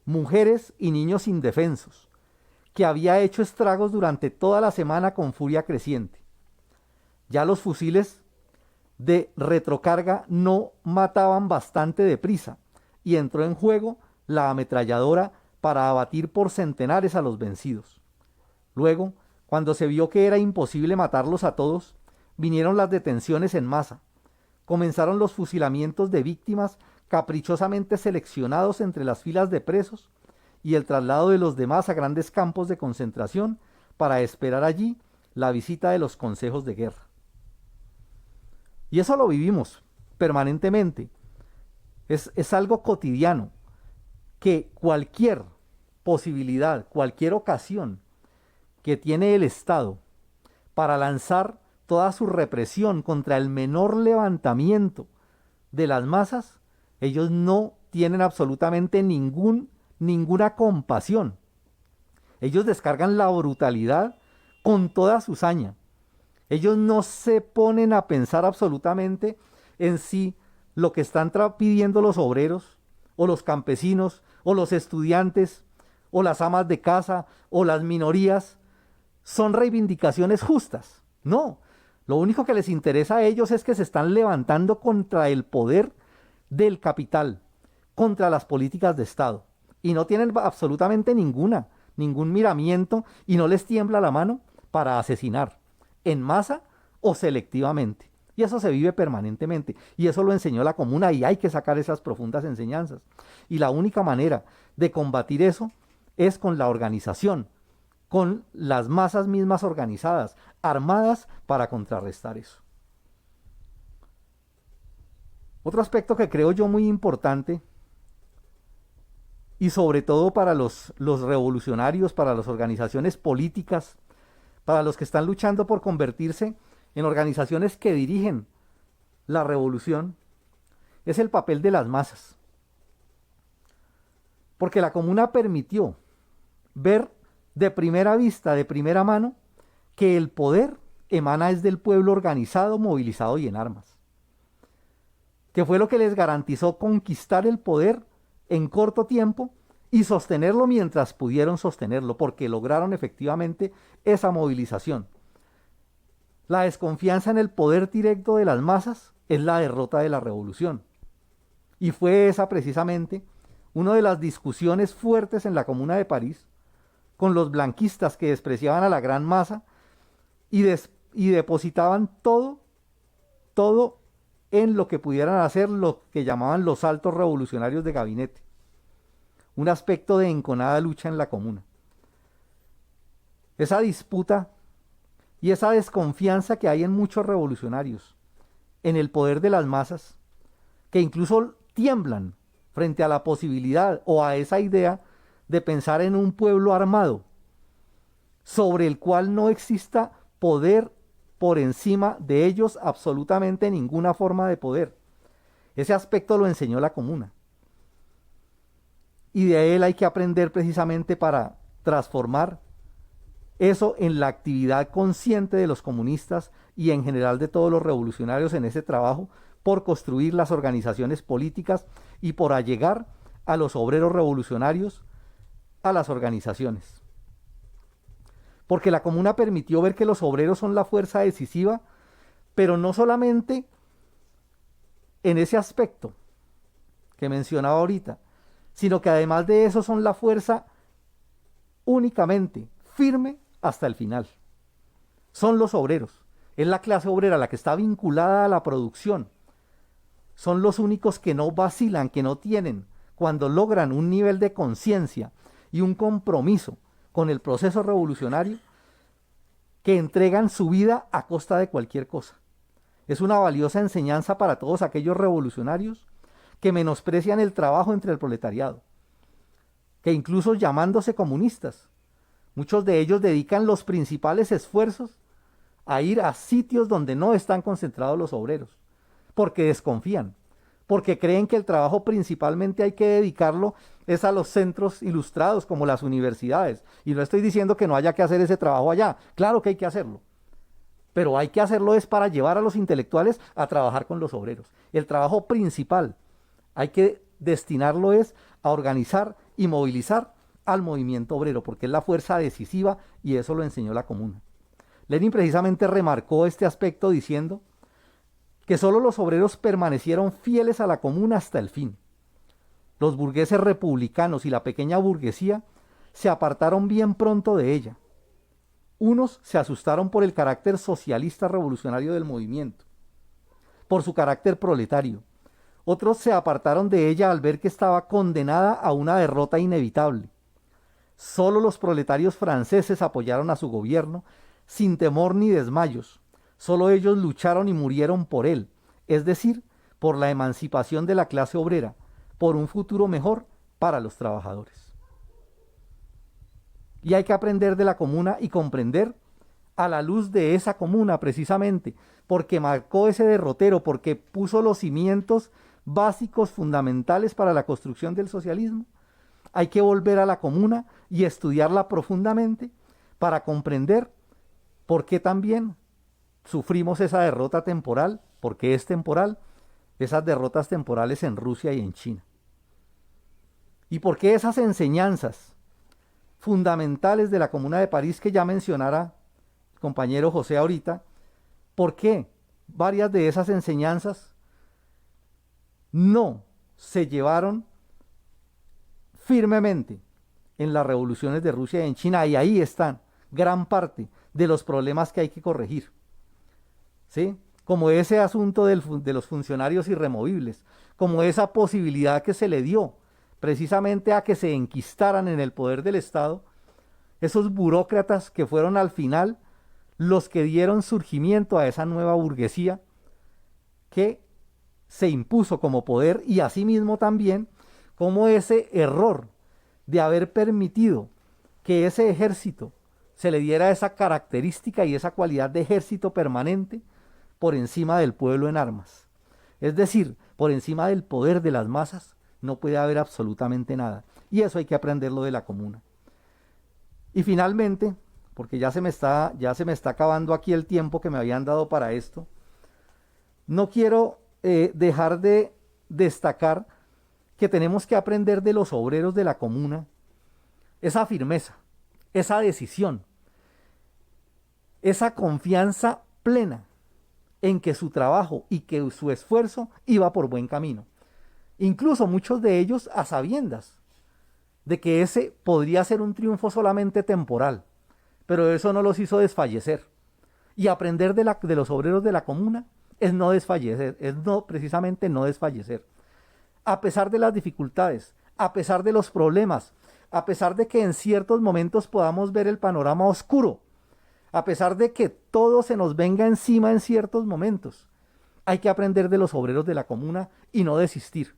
S3: mujeres y niños indefensos, que había hecho estragos durante toda la semana con furia creciente. Ya los fusiles de retrocarga no mataban bastante deprisa, y entró en juego la ametralladora para abatir por centenares a los vencidos. Luego, cuando se vio que era imposible matarlos a todos, vinieron las detenciones en masa. Comenzaron los fusilamientos de víctimas caprichosamente seleccionados entre las filas de presos y el traslado de los demás a grandes campos de concentración para esperar allí la visita de los consejos de guerra. Y eso lo vivimos permanentemente. Es algo cotidiano que cualquier posibilidad, cualquier ocasión que tiene el Estado para lanzar toda su represión contra el menor levantamiento de las masas, ellos no tienen absolutamente ninguna compasión. Ellos descargan la brutalidad con toda su saña. Ellos no se ponen a pensar absolutamente en si lo que están pidiendo los obreros, o los campesinos, o los estudiantes, o las amas de casa, o las minorías, son reivindicaciones justas. No, lo único que les interesa a ellos es que se están levantando contra el poder del capital, contra las políticas de Estado, y no tienen absolutamente ningún miramiento, y no les tiembla la mano para asesinar en masa o selectivamente. Y eso se vive permanentemente, y eso lo enseñó la Comuna, y hay que sacar esas profundas enseñanzas. Y la única manera de combatir eso es con la organización, con las masas mismas organizadas, armadas para contrarrestar eso. Otro aspecto que creo yo muy importante, y sobre todo para los revolucionarios, para las organizaciones políticas, para los que están luchando por convertirse en organizaciones que dirigen la revolución, es el papel de las masas. Porque la Comuna permitió ver de primera vista, de primera mano, que el poder emana es del pueblo organizado, movilizado y en armas. Que fue lo que les garantizó conquistar el poder en corto tiempo y sostenerlo mientras pudieron sostenerlo, porque lograron efectivamente esa movilización. La desconfianza en el poder directo de las masas es la derrota de la revolución. Y fue esa precisamente una de las discusiones fuertes en la Comuna de París con los blanquistas que despreciaban a la gran masa y depositaban todo en lo que pudieran hacer lo que llamaban los altos revolucionarios de gabinete. Un aspecto de enconada lucha en la Comuna. Esa disputa y esa desconfianza que hay en muchos revolucionarios en el poder de las masas, que incluso tiemblan frente a la posibilidad o a esa idea de pensar en un pueblo armado sobre el cual no exista poder por encima de ellos absolutamente ninguna forma de poder. Ese aspecto lo enseñó la comuna. Y de él hay que aprender precisamente para transformar eso en la actividad consciente de los comunistas y en general de todos los revolucionarios en ese trabajo por construir las organizaciones políticas y por allegar a los obreros revolucionarios a las organizaciones. Porque la comuna permitió ver que los obreros son la fuerza decisiva, pero no solamente en ese aspecto que mencionaba ahorita, sino que además de eso son la fuerza únicamente firme hasta el final. Son los obreros, es la clase obrera la que está vinculada a la producción. Son los únicos que no vacilan, que no tienen, cuando logran un nivel de conciencia y un compromiso con el proceso revolucionario, que entregan su vida a costa de cualquier cosa. Es una valiosa enseñanza para todos aquellos revolucionarios que menosprecian el trabajo entre el proletariado, que incluso llamándose comunistas, muchos de ellos dedican los principales esfuerzos a ir a sitios donde no están concentrados los obreros, porque desconfían, porque creen que el trabajo principalmente hay que dedicarlo es a los centros ilustrados como las universidades. Y no estoy diciendo que no haya que hacer ese trabajo allá, claro que hay que hacerlo, pero hay que hacerlo es para llevar a los intelectuales a trabajar con los obreros. El trabajo principal hay que destinarlo es a organizar y movilizar al movimiento obrero, porque es la fuerza decisiva y eso lo enseñó la comuna. Lenin precisamente remarcó este aspecto diciendo que solo los obreros permanecieron fieles a la comuna hasta el fin. Los burgueses republicanos y la pequeña burguesía se apartaron bien pronto de ella. Unos se asustaron por el carácter socialista revolucionario del movimiento, por su carácter proletario. Otros se apartaron de ella al ver que estaba condenada a una derrota inevitable. Solo los proletarios franceses apoyaron a su gobierno sin temor ni desmayos. Solo ellos lucharon y murieron por él, es decir, por la emancipación de la clase obrera, por un futuro mejor para los trabajadores. Y hay que aprender de la comuna y comprender a la luz de esa comuna precisamente, porque marcó ese derrotero, porque puso los cimientos básicos fundamentales para la construcción del socialismo. Hay que volver a la comuna y estudiarla profundamente para comprender por qué también sufrimos esa derrota temporal, porque es temporal, esas derrotas temporales en Rusia y en China. Y por qué esas enseñanzas fundamentales de la Comuna de París que ya mencionara el compañero José ahorita, por qué varias de esas enseñanzas no se llevaron firmemente en las revoluciones de Rusia y en China, y ahí están gran parte de los problemas que hay que corregir. ¿Sí? Como ese asunto de los funcionarios irremovibles, como esa posibilidad que se le dio precisamente a que se enquistaran en el poder del Estado, esos burócratas que fueron al final los que dieron surgimiento a esa nueva burguesía que se impuso como poder, y asimismo también como ese error de haber permitido que ese ejército se le diera esa característica y esa cualidad de ejército permanente por encima del pueblo en armas. Es decir, por encima del poder de las masas no puede haber absolutamente nada. Y eso hay que aprenderlo de la comuna. Y finalmente, porque ya se me está acabando aquí el tiempo que me habían dado para esto, no quiero dejar de destacar que tenemos que aprender de los obreros de la comuna esa firmeza, esa decisión, esa confianza plena en que su trabajo y que su esfuerzo iba por buen camino. Incluso muchos de ellos a sabiendas de que ese podría ser un triunfo solamente temporal, pero eso no los hizo desfallecer. Y aprender de los obreros de la comuna es no desfallecer, precisamente no desfallecer. A pesar de las dificultades, a pesar de los problemas, a pesar de que en ciertos momentos podamos ver el panorama oscuro, a pesar de que todo se nos venga encima en ciertos momentos, hay que aprender de los obreros de la comuna y no desistir.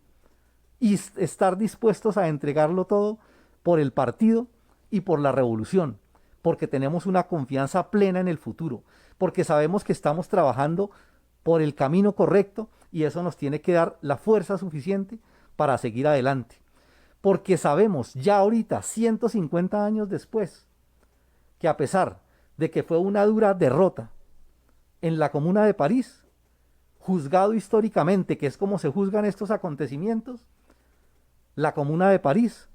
S3: Y estar dispuestos a entregarlo todo por el partido y por la revolución, porque tenemos una confianza plena en el futuro, porque sabemos que estamos trabajando por el camino correcto y eso nos tiene que dar la fuerza suficiente para seguir adelante. Porque sabemos ya ahorita, 150 años después, que a pesar de que fue una dura derrota en la Comuna de París, juzgado históricamente, que es como se juzgan estos acontecimientos, la Comuna de París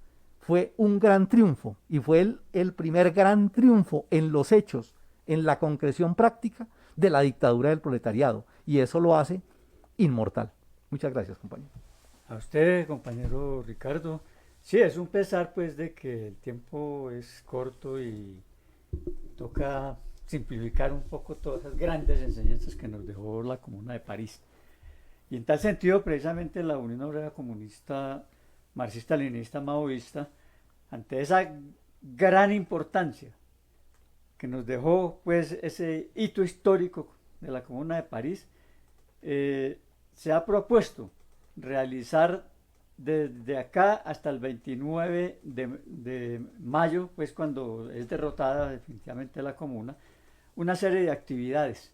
S3: fue un gran triunfo y fue el primer gran triunfo en los hechos, en la concreción práctica de la dictadura del proletariado, y eso lo hace inmortal. Muchas gracias, compañero.
S2: A usted, compañero Ricardo. Sí, es un pesar pues de que el tiempo es corto y toca simplificar un poco todas las grandes enseñanzas que nos dejó la Comuna de París. Y en tal sentido, precisamente la Unión Obrera Comunista Marxista-Leninista Maoísta, ante esa gran importancia que nos dejó pues ese hito histórico de la Comuna de París, se ha propuesto realizar desde acá hasta el 29 de mayo, pues cuando es derrotada definitivamente la Comuna, una serie de actividades.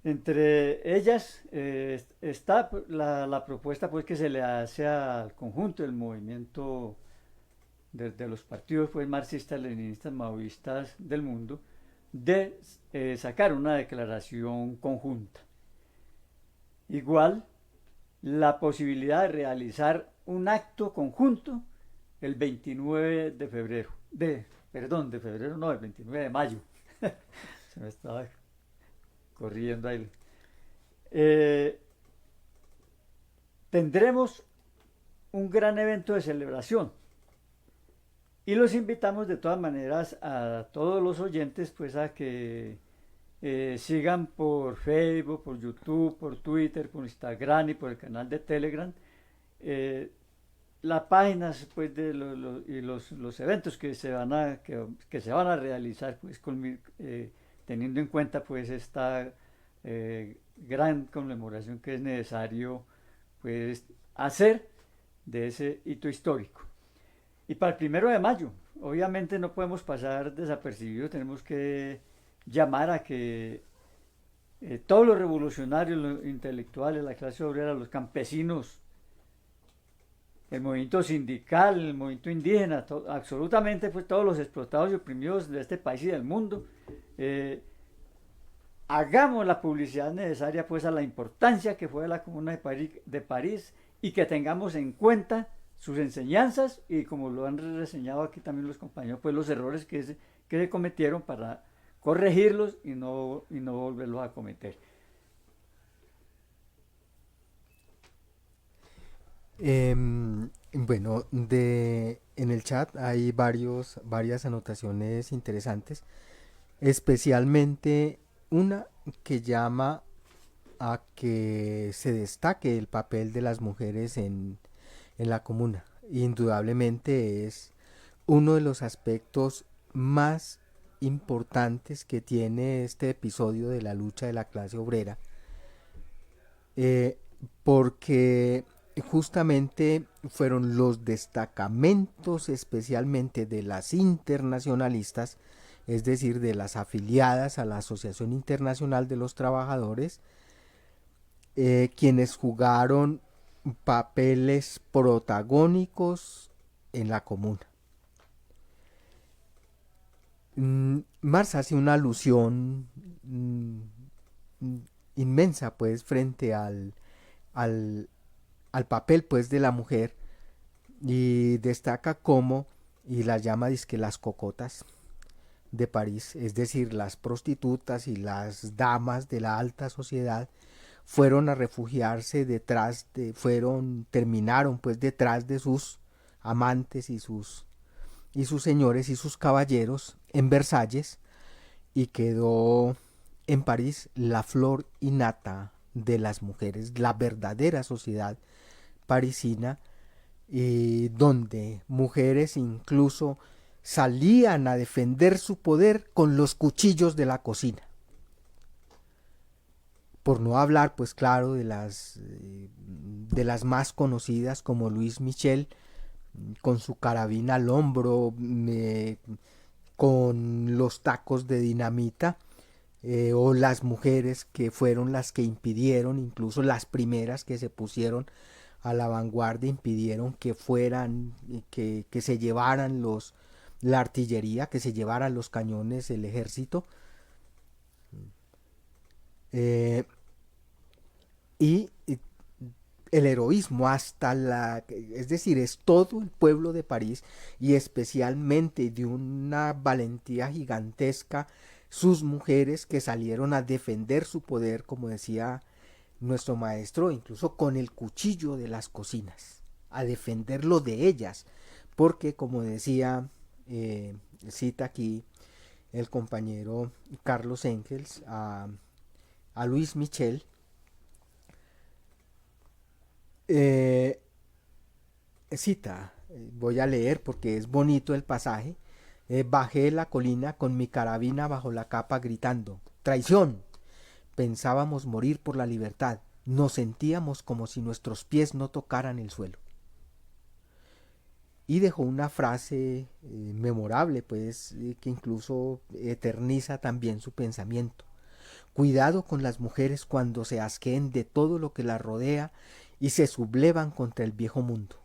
S2: Entre ellas está la propuesta pues, que se le hace al conjunto del movimiento de los partidos pues, marxistas, leninistas, maoístas del mundo, de sacar una declaración conjunta. Igual, la posibilidad de realizar un acto conjunto el 29 de febrero, de febrero no, el 29 de mayo. Se me estaba corriendo ahí. Tendremos un gran evento de celebración y los invitamos de todas maneras a todos los oyentes pues a que sigan por Facebook, por YouTube, por Twitter, por Instagram y por el canal de Telegram las páginas pues, de los eventos que se van a realizar pues, teniendo en cuenta pues, esta gran conmemoración que es necesario pues, hacer de ese hito histórico. Y para el 1 de mayo, obviamente no podemos pasar desapercibidos, tenemos que llamar a que todos los revolucionarios, los intelectuales, la clase obrera, los campesinos, el movimiento sindical, el movimiento indígena, absolutamente pues, todos los explotados y oprimidos de este país y del mundo, hagamos la publicidad necesaria pues, a la importancia que fue la Comuna de París y que tengamos en cuenta sus enseñanzas y como lo han reseñado aquí también los compañeros, pues los errores que se cometieron para corregirlos y no volverlos a cometer.
S6: Bueno, en el chat hay varias anotaciones interesantes, especialmente una que llama a que se destaque el papel de las mujeres en la comuna. Indudablemente es uno de los aspectos más importantes que tiene este episodio de la lucha de la clase obrera, porque justamente fueron los destacamentos especialmente de las internacionalistas, es decir, de las afiliadas a la Asociación Internacional de los Trabajadores, quienes jugaron papeles protagónicos en la comuna. Marx hace una alusión inmensa pues frente al papel pues de la mujer y destaca cómo y las llama dizque las cocotas de París, es decir, las prostitutas y las damas de la alta sociedad fueron a refugiarse terminaron pues detrás de sus amantes y sus señores y sus caballeros en Versalles, y quedó en París la flor innata de las mujeres, la verdadera sociedad parisina, donde mujeres incluso salían a defender su poder con los cuchillos de la cocina. Por no hablar, pues claro, de las más conocidas como Louise Michel, con su carabina al hombro, con los tacos de dinamita, o las mujeres que fueron las que impidieron, incluso las primeras que se pusieron a la vanguardia, impidieron que fueran, que se llevaran la artillería, que se llevaran los cañones, el ejército. Y el heroísmo es decir, es todo el pueblo de París, y especialmente de una valentía gigantesca sus mujeres, que salieron a defender su poder, como decía nuestro maestro, incluso con el cuchillo de las cocinas, a defenderlo de ellas, porque como decía, cita aquí el compañero Carlos Engels a Louis Michel, cita, voy a leer porque es bonito el pasaje: bajé la colina con mi carabina bajo la capa gritando, ¡traición! Pensábamos morir por la libertad, nos sentíamos como si nuestros pies no tocaran el suelo. Y dejó una frase memorable, pues, que incluso eterniza también su pensamiento: cuidado con las mujeres cuando se asqueen de todo lo que las rodea y se sublevan contra el viejo mundo.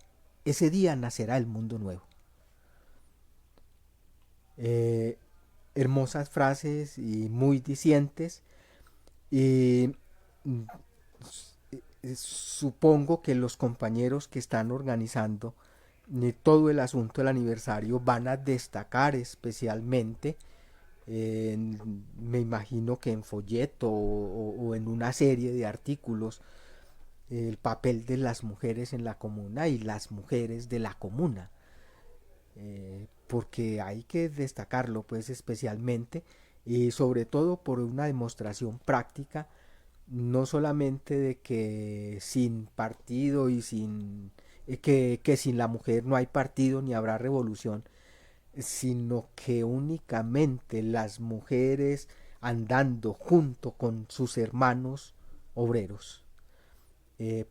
S6: Ese día nacerá el mundo nuevo. Hermosas frases y muy dicientes, y supongo que los compañeros que están organizando todo el asunto del aniversario van a destacar especialmente, me imagino que en folleto o en una serie de artículos, el papel de las mujeres en la comuna y las mujeres de la comuna, porque hay que destacarlo, pues, especialmente, y sobre todo por una demostración práctica, no solamente de que sin partido y que sin la mujer no hay partido ni habrá revolución, sino que únicamente las mujeres andando junto con sus hermanos obreros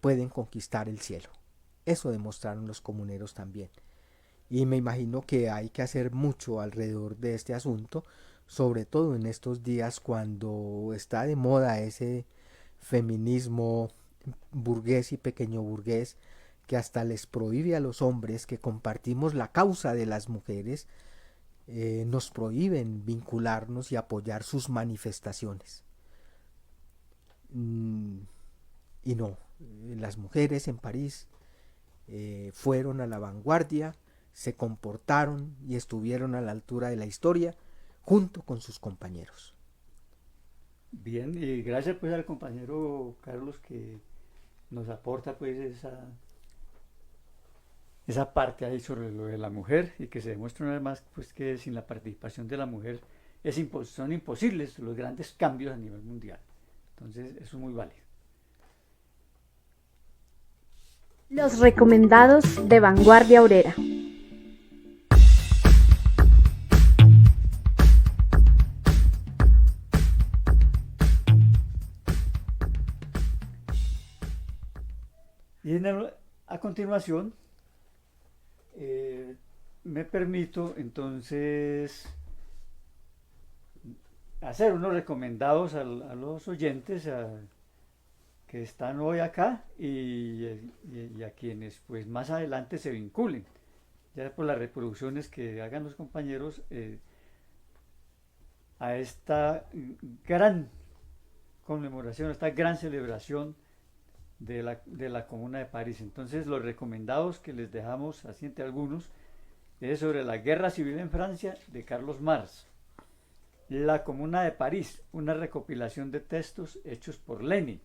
S6: pueden conquistar el cielo. Eso demostraron los comuneros también. Y me imagino que hay que hacer mucho alrededor de este asunto, sobre todo en estos días cuando está de moda ese feminismo burgués y pequeño burgués, que hasta les prohíbe a los hombres que compartimos la causa de las mujeres, nos prohíben vincularnos y apoyar sus manifestaciones. Y no, las mujeres en París fueron a la vanguardia, se comportaron y estuvieron a la altura de la historia junto con sus compañeros.
S2: Bien, y gracias pues al compañero Carlos, que nos aporta pues esa parte ahí sobre lo de la mujer, y que se demuestra una vez más pues que sin la participación de la mujer son imposibles los grandes cambios a nivel mundial. Entonces eso es muy válido.
S5: Los recomendados de Vanguardia Obrera.
S2: Y a continuación me permito entonces hacer unos recomendados a los oyentes que están hoy acá y a quienes pues más adelante se vinculen, ya por las reproducciones que hagan los compañeros a esta gran conmemoración, a esta gran celebración de la Comuna de París. Entonces los recomendados que les dejamos, así entre algunos, es sobre la Guerra Civil en Francia, de Carlos Marx; La Comuna de París, una recopilación de textos hechos por Lenin;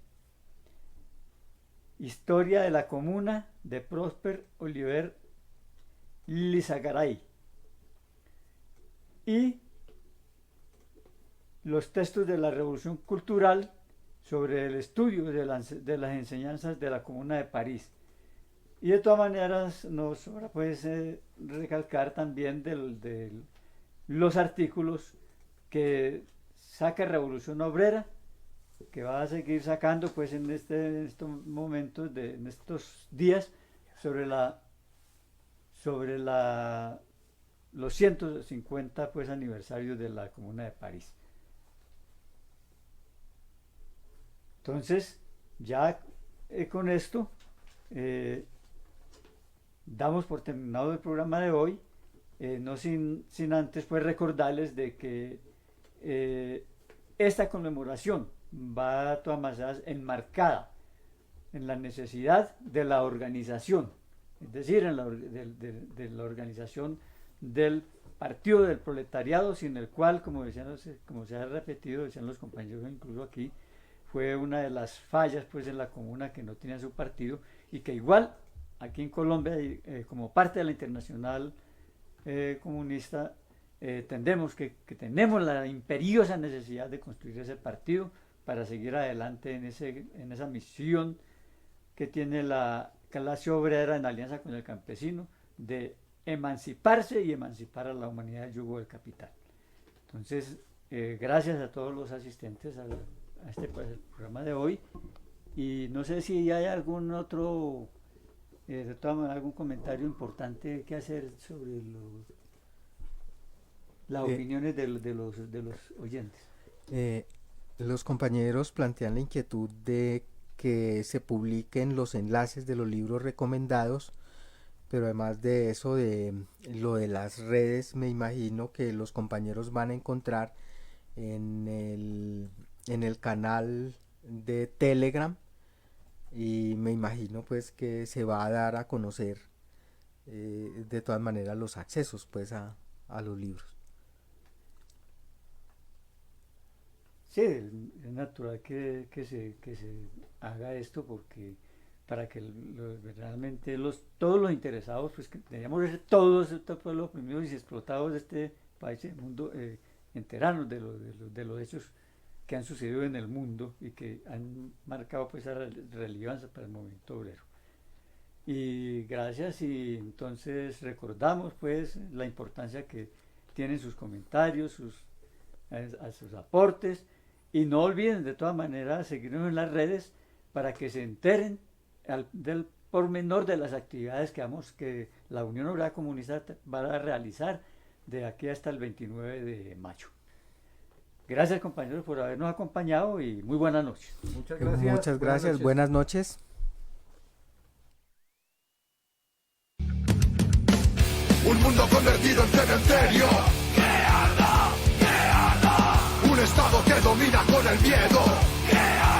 S2: Historia de la Comuna, de Prosper Olivier Lizagaray; y los textos de la Revolución Cultural sobre el estudio de las enseñanzas de la Comuna de París. Y de todas maneras nos sobra pues recalcar también de los artículos que saca Revolución Obrera, que va a seguir sacando pues en estos momentos, en estos días, sobre la los 150 pues, aniversarios de la Comuna de París. Entonces, ya con esto damos por terminado el programa de hoy, no sin antes pues recordarles de que esta conmemoración va a todas maneras enmarcada en la necesidad de la organización, es decir, de la organización del Partido del Proletariado, sin el cual, como se ha repetido, decían los compañeros incluso aquí, fue una de las fallas pues en la comuna, que no tenía su partido, y que igual aquí en Colombia, como parte de la Internacional Comunista, tenemos la imperiosa necesidad de construir ese partido para seguir adelante en esa misión que tiene la clase obrera en alianza con el campesino, de emanciparse y emancipar a la humanidad del yugo del capital. Entonces, gracias a todos los asistentes a este pues, el programa de hoy, y no sé si hay algún otro, de todas maneras, algún comentario importante que hacer sobre las opiniones de los oyentes.
S6: Los compañeros plantean la inquietud de que se publiquen los enlaces de los libros recomendados, pero además de eso, de lo de las redes, me imagino que los compañeros van a encontrar en el canal de Telegram, y me imagino pues que se va a dar a conocer de todas maneras los accesos pues a los libros.
S2: Sí, es natural que se haga esto, porque para que realmente todos los interesados, pues que deberíamos ser todos los oprimidos y explotados de este país y del mundo, enterarnos de los hechos que han sucedido en el mundo y que han marcado pues esa relevancia para el movimiento obrero. Y gracias, y entonces recordamos pues la importancia que tienen sus comentarios, sus aportes, y no olviden de todas maneras seguirnos en las redes para que se enteren del pormenor de las actividades que la Unión Obrera Comunista va a realizar de aquí hasta el 29 de mayo. Gracias, compañeros, por habernos acompañado, y muy buenas noches.
S3: Muchas gracias.
S6: Muchas gracias, buenas noches.
S1: Un mundo convertido en cementerio. ¡Que arda! ¡Que arda! Un estado que domina con el miedo. ¡Que arda!